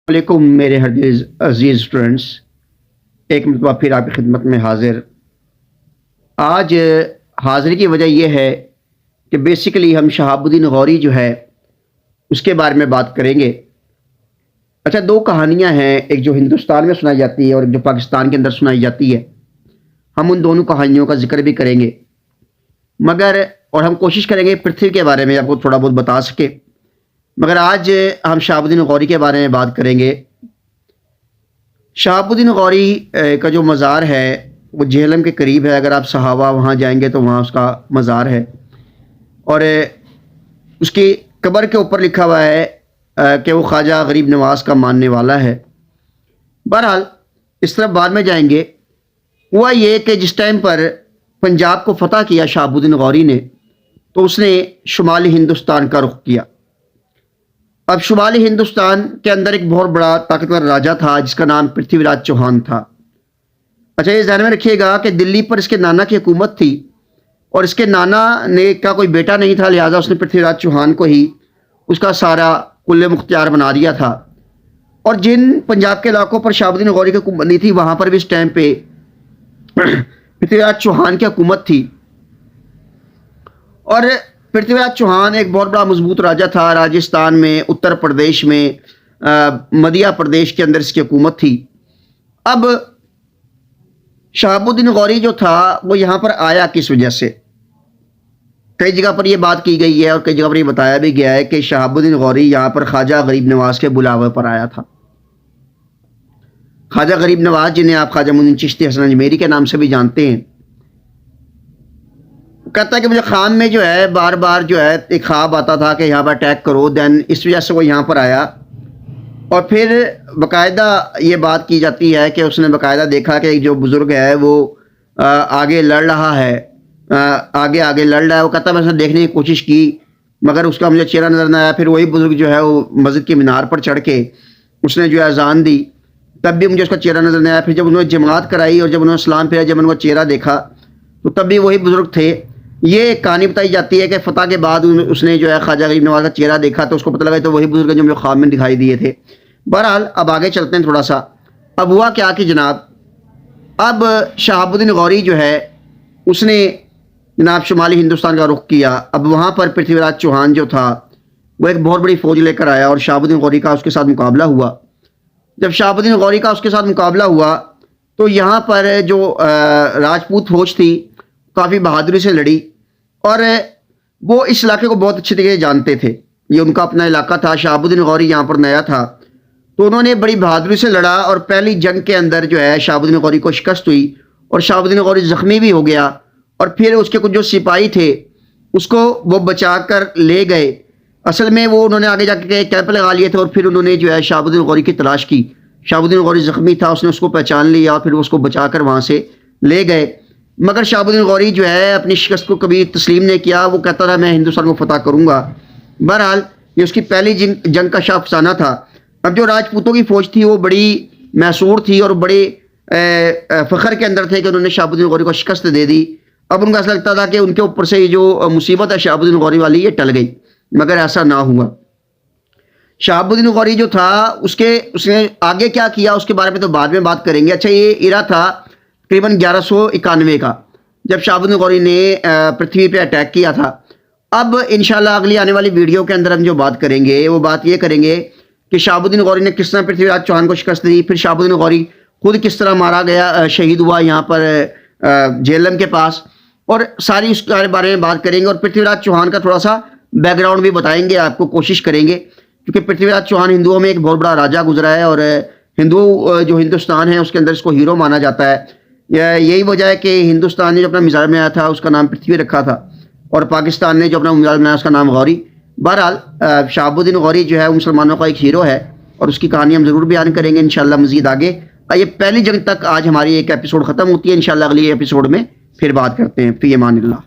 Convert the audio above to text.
علیکم میرے عزیز اسٹوڈنٹس، ایک مرتبہ پھر آپ کی خدمت میں حاضر۔ آج حاضری کی وجہ یہ ہے کہ بیسیکلی ہم شہاب الدین غوری جو ہے اس کے بارے میں بات کریں گے۔ اچھا، دو کہانیاں ہیں، ایک جو ہندوستان میں سنائی جاتی ہے اور ایک جو پاکستان کے اندر سنائی جاتی ہے۔ ہم ان دونوں کہانیوں کا ذکر بھی کریں گے، اور ہم کوشش کریں گے پرتھوی کے بارے میں آپ کو تھوڑا بہت بتا سکے، مگر آج ہم شہاب الدین غوری کے بارے میں بات کریں گے۔ شہاب الدین غوری کا جو مزار ہے وہ جہلم کے قریب ہے۔ اگر آپ صحابہ وہاں جائیں گے تو وہاں اس کا مزار ہے، اور اس کی قبر کے اوپر لکھا ہوا ہے کہ وہ خواجہ غریب نواز کا ماننے والا ہے۔ بہرحال اس طرف بعد میں جائیں گے۔ ہوا یہ کہ جس ٹائم پر پنجاب کو فتح کیا شہاب الدین غوری نے، تو اس نے شمالی ہندوستان کا رخ کیا۔ اب شمالی ہندوستان کے اندر ایک بہت بڑا طاقتور راجا تھا جس کا نام پرتھوی راج چوہان تھا۔ اچھا، یہ ذہن میں رکھیے گا کہ دلی پر اس کے نانا کی حکومت تھی، اور اس کے نانا نے کا کوئی بیٹا نہیں تھا، لہٰذا اس نے پرتھوی راج چوہان کو ہی اس کا سارا کل مختیار بنا دیا تھا۔ اور جن پنجاب کے علاقوں پر شہاب الدین غوری کی حکومت نہیں تھی، وہاں پر بھی اس ٹائم پہ پرتھوی راج چوہان کی حکومت تھی۔ اور پرتھوی راج چوہان ایک بہت بڑا مضبوط راجا تھا۔ راجستھان میں، اتر پردیش میں، مدھیہ پردیش کے اندر اس کی حکومت تھی۔ اب شہاب الدین غوری جو تھا وہ یہاں پر آیا کس وجہ سے؟ کئی جگہ پر یہ بات کی گئی ہے اور کئی جگہ پر یہ بتایا بھی گیا ہے کہ شہاب الدین غوری یہاں پر خواجہ غریب نواز کے بلاوے پر آیا تھا۔ خواجہ غریب نواز، جنہیں آپ خواجہ معین الدین چشتی حسن اجمیری کے نام سے بھی جانتے ہیں، کہتا ہے کہ مجھے خواب میں جو ہے بار بار جو ہے ایک خواب آتا تھا کہ یہاں پر اٹیک کرو، دین اس وجہ سے وہ یہاں پر آیا۔ اور پھر باقاعدہ یہ بات کی جاتی ہے کہ اس نے باقاعدہ دیکھا کہ ایک جو بزرگ ہے وہ آگے لڑ رہا ہے، آگے لڑ رہا ہے۔ وہ کہتا ہے میں نے دیکھنے کی کوشش کی مگر اس کا مجھے چہرہ نظر نہ آیا۔ پھر وہی بزرگ جو ہے وہ مسجد کی مینار پر چڑھ کے اس نے جو ہے اذان دی، تب بھی مجھے اس کا چہرہ نظر نہیں آیا۔ پھر جب انہوں نے جماعت کرائی اور جب انہوں نے سلام پھیرا، جب انہوں نے چہرہ دیکھا تو تب بھی وہی بزرگ تھے۔ یہ ایک کہانی بتائی جاتی ہے کہ فتح کے بعد اس نے جو ہے خواجہ غریب نواز کا چہرہ دیکھا تو اس کو پتہ لگا تو وہی بزرگ جو مجھے خواب میں دکھائی دیے تھے۔ بہرحال اب آگے چلتے ہیں تھوڑا سا۔ اب ہوا کیا کہ جناب، اب شہاب الدین غوری جو ہے اس نے جناب شمالی ہندوستان کا رخ کیا۔ اب وہاں پر پرتھوی راج چوہان جو تھا وہ ایک بہت بڑی فوج لے کر آیا اور شہاب الدین غوری کا اس کے ساتھ مقابلہ ہوا۔ جب شہاب الدین غوری کا اس کے ساتھ مقابلہ ہوا تو یہاں پر جو راجپوت فوج تھی کافی بہادری سے لڑی، اور وہ اس علاقے کو بہت اچھی طرح جانتے تھے، یہ ان کا اپنا علاقہ تھا۔ شہاب الدین غوری یہاں پر نیا تھا تو انہوں نے بڑی بہادری سے لڑا، اور پہلی جنگ کے اندر جو ہے شہاب الدین غوری کو شکست ہوئی اور شہاب الدین غوری زخمی بھی ہو گیا۔ اور پھر اس کے کچھ جو سپاہی تھے اس کو وہ بچا کر لے گئے۔ اصل میں وہ انہوں نے آگے جا کے کیمپ لگا لیے تھے، اور پھر انہوں نے جو ہے شہاب الدین غوری کی تلاش کی۔ شہاب الدین غوری زخمی تھا، اس نے اس کو پہچان لیا اور پھر اس کو بچا کر وہاں سے لے گئے۔ مگر شہاب الدین غوری جو ہے اپنی شکست کو کبھی تسلیم نہیں کیا، وہ کہتا تھا میں ہندوستان کو فتح کروں گا۔ بہرحال یہ اس کی پہلی جنگ کا شاہ افسانہ تھا۔ اب جو راجپوتوں کی فوج تھی وہ بڑی محصور تھی اور بڑے فخر کے اندر تھے کہ انہوں نے شہاب الدین غوری کو شکست دے دی۔ اب ان کا ایسا لگتا تھا کہ ان کے اوپر سے یہ جو مصیبت ہے شہاب الدین غوری والی یہ ٹل گئی، مگر ایسا نہ ہوا۔ شہاب الدین غوری جو تھا اس نے آگے کیا کیا اس کے بارے میں تو بعد میں بات کریں گے۔ اچھا، یہ ایرا تھا تقریباً 1191 کا، جب شہاب الدین غوری نے پرتھوی پہ اٹیک کیا تھا۔ اب انشاءاللہ اگلی آنے والی ویڈیو کے اندر ہم جو بات کریں گے وہ بات یہ کریں گے کہ شہاب الدین غوری نے کس طرح پرتھوی راج چوہان کو شکست دی، پھر شہاب الدین غوری خود کس طرح مارا گیا، شہید ہوا یہاں پر جہلم کے پاس، اور ساری اس کے بارے میں بات کریں گے۔ اور پرتھوی راج چوہان کا تھوڑا سا بیک گراؤنڈ بھی بتائیں گے آپ کو، کوشش کریں گے، کیونکہ پرتھوی راج چوہان ہندوؤں میں ایک بہت بڑا راجا گزرا ہے، اور ہندو جو ہندوستان ہے اس کے اندر اس کو ہیرو مانا جاتا ہے۔ یہی وجہ ہے کہ ہندوستان نے جو اپنا مزار بنایا تھا اس کا نام پرتھوی رکھا تھا، اور پاکستان نے جو اپنا مزار بنایا اس کا نام غوری۔ بہرحال شہاب الدین غوری جو ہے مسلمانوں کا ایک ہیرو ہے، اور اس کی کہانی ہم ضرور بیان کریں گے انشاءاللہ مزید آگے۔ یہ پہلی جنگ تک آج ہماری ایک ایپیسوڈ ختم ہوتی ہے، انشاءاللہ اگلی ایپیسوڈ میں پھر بات کرتے ہیں۔ فی امان اللہ۔